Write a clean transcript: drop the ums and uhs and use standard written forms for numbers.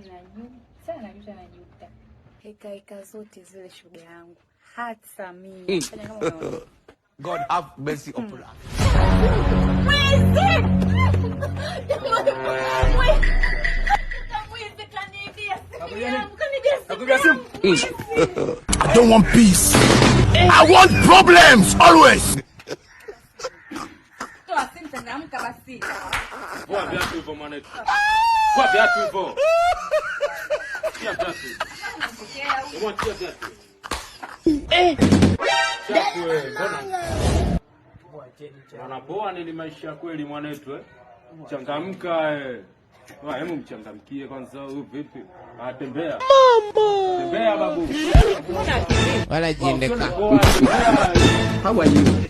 yani najuta. Heka zote zile shuga yangu. Hata mimi. Fanya kama unaona. God have mercy upon us. I don't want peace. I want problems always. Kwa viatu hivyo mwanetu. Kwa viatu hivyo. Kia viatu. Kia viatu. Wanapoa nili maisha kweli mwanetu Changamka Hebu mchangamkie kwanza vipi? Tembea. Mama. Tembea babu. Wala jiendeka. How are you?